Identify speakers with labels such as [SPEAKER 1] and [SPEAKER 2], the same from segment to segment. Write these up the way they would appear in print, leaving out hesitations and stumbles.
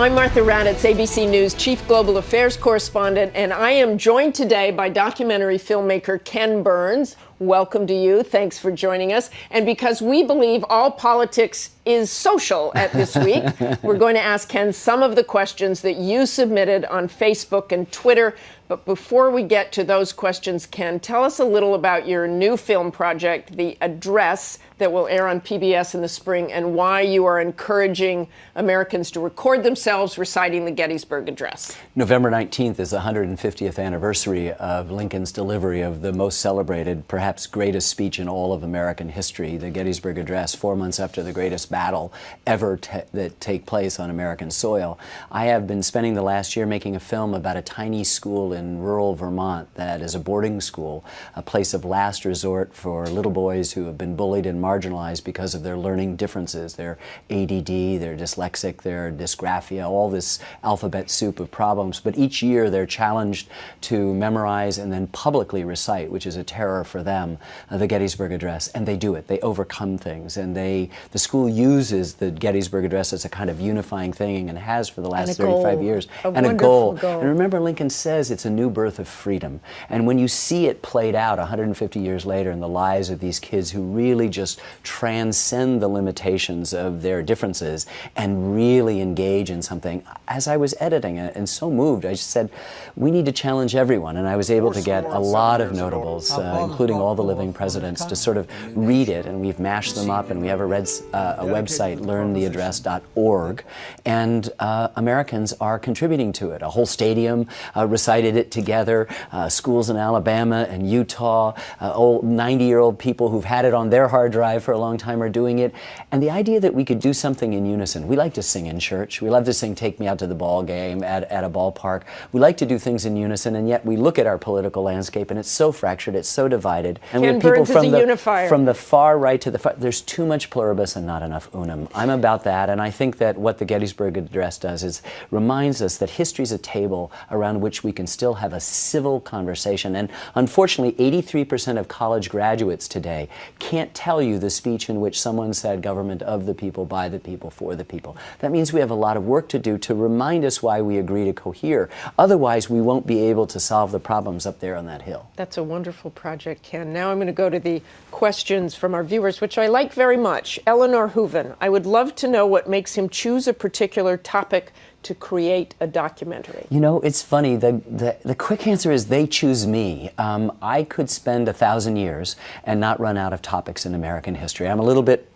[SPEAKER 1] I'm Martha Raddatz, ABC News Chief Global Affairs Correspondent, and I am joined today by documentary filmmaker Ken Burns. Welcome to you. Thanks for joining us. And because we believe all politics is social at this week, we're going to ask Ken some of the questions that you submitted on Facebook and Twitter. But before we get to those questions, Ken, tell us a little about your new film project, The Address, that will air on PBS in the spring, and why you are encouraging Americans to record themselves reciting the Gettysburg Address.
[SPEAKER 2] November 19th is the 150th anniversary of Lincoln's delivery of the most celebrated, perhaps greatest speech in all of American history, the Gettysburg Address, 4 months after the greatest battle ever that take place on American soil. I have been spending the last year making a film about a tiny school in rural Vermont that is a boarding school, a place of last resort for little boys who have been bullied and marginalized because of their learning differences, their ADD, their dyslexic, their dysgraphia, all this alphabet soup of problems. But each year they're challenged to memorize and then publicly recite, which is a terror for them, the Gettysburg Address. And they do it. They overcome things. And the school uses the Gettysburg Address as a kind of unifying thing, and has for the last 35 years.
[SPEAKER 1] And a goal.
[SPEAKER 2] And remember, Lincoln says it's a new birth of freedom. And when you see it played out 150 years later in the lives of these kids who really just transcend the limitations of their differences and really engage in something, as I was editing it and so moved, I just said, we need to challenge everyone. And I was able to get a lot of notables, including all the living presidents, to sort of read it. And we've mashed them up, and we have a website, learntheaddress.org, and Americans are contributing to it. A whole stadium recited it together. Schools in Alabama and Utah, old 90-year-old people who've had it on their hard drive for a long time are doing it. And the idea that we could do something in unison. We like to sing in church. We love to sing "Take Me Out to the Ball Game" at a ballpark. We like to do things in unison, and yet we look at our political landscape and it's so fractured, it's so divided. And we have people from the far right to the far, there's too much pluribus and not enough unum. I'm about that, and I think that what the Gettysburg Address does is reminds us that history is a table around which we can still have a civil conversation. And unfortunately, 83% of college graduates today can't tell you the speech in which someone said government of the people, by the people, for the people. That means we have a lot of work to do to remind us why we agree to cohere. Otherwise, we won't be able to solve the problems up there on that hill.
[SPEAKER 1] That's a wonderful project, Ken. Now I'm going to go to the questions from our viewers, which I like very much. Eleanor Hooven, I would love to know what makes him choose a particular topic to create a documentary.
[SPEAKER 2] You know, it's funny. The quick answer is they choose me. I could spend 1,000 years and not run out of topics in American history. I'm a little bit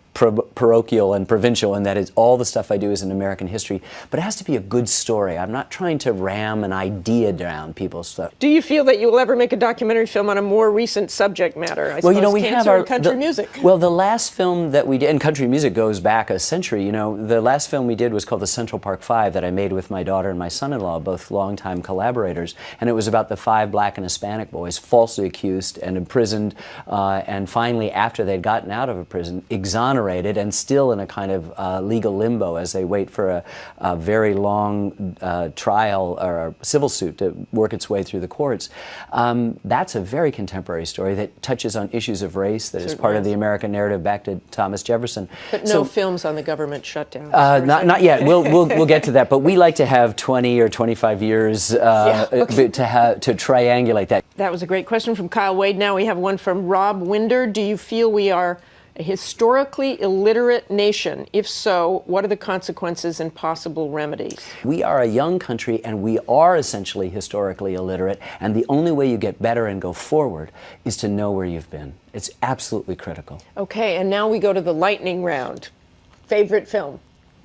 [SPEAKER 2] parochial and provincial, and that is all the stuff I do is in American history, but it has to be a good story. I'm not trying to ram an idea down people's stuff.
[SPEAKER 1] Do you feel that you will ever make a documentary film on a more recent subject matter?
[SPEAKER 2] Well, you know, we have our
[SPEAKER 1] country music.
[SPEAKER 2] Well, the last film that we did, and country music goes back a century. You know, the last film we did was called the Central Park Five, that I made with my daughter and my son-in-law, both longtime collaborators, and it was about the 5 black and Hispanic boys falsely accused and imprisoned, and finally, after they'd gotten out of a prison, exonerated and still in a kind of legal limbo as they wait for a very long trial or a civil suit to work its way through the courts. That's a very contemporary story that touches on issues of race that is part of the American narrative back to Thomas Jefferson.
[SPEAKER 1] But no films on the government shutdown.
[SPEAKER 2] Not yet. We'll get to that. But we like to have 20 or 25 years to triangulate that.
[SPEAKER 1] That was a great question from Kyle Wade. Now we have one from Rob Winder. Do you feel we are a historically illiterate nation? If so, what are the consequences and possible remedies?
[SPEAKER 2] We are a young country, and we are essentially historically illiterate, and the only way you get better and go forward is to know where you've been. It's absolutely critical. Okay,
[SPEAKER 1] and now we go to the lightning round. Favorite film?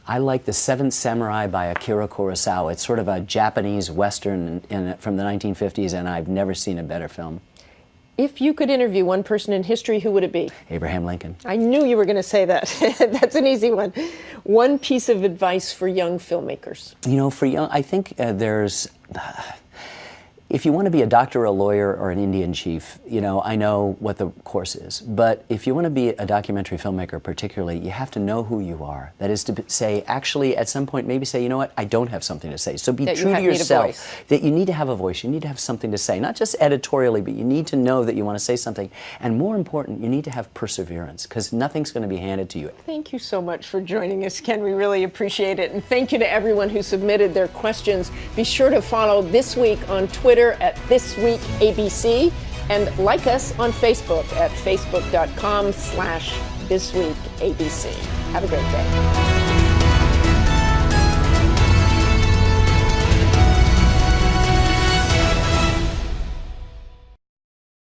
[SPEAKER 2] I like The Seventh Samurai by Akira Kurosawa. It's sort of a Japanese Western from the 1950s, and I've never seen a better film.
[SPEAKER 1] If you could interview one person in history, who would it be?
[SPEAKER 2] Abraham Lincoln.
[SPEAKER 1] I knew you were going to say that. That's an easy one. One piece of advice for young filmmakers.
[SPEAKER 2] You know, for young, I think there's... If you want to be a doctor, a lawyer, or an Indian chief, you know, I know what the course is. But if you want to be a documentary filmmaker particularly, you have to know who you are. That is to say, actually, at some point, maybe say, you know what, I don't have something to say. So be true to yourself. That you need to have a voice. You need to have something to say. Not just editorially, but you need to know that you want to say something. And more important, you need to have perseverance, because nothing's going to be handed to you.
[SPEAKER 1] Thank you so much for joining us, Ken. We really appreciate it. And thank you to everyone who submitted their questions. Be sure to follow This Week on Twitter at This Week ABC, and like us on Facebook at facebook.com/thisweekabc. Have a great day.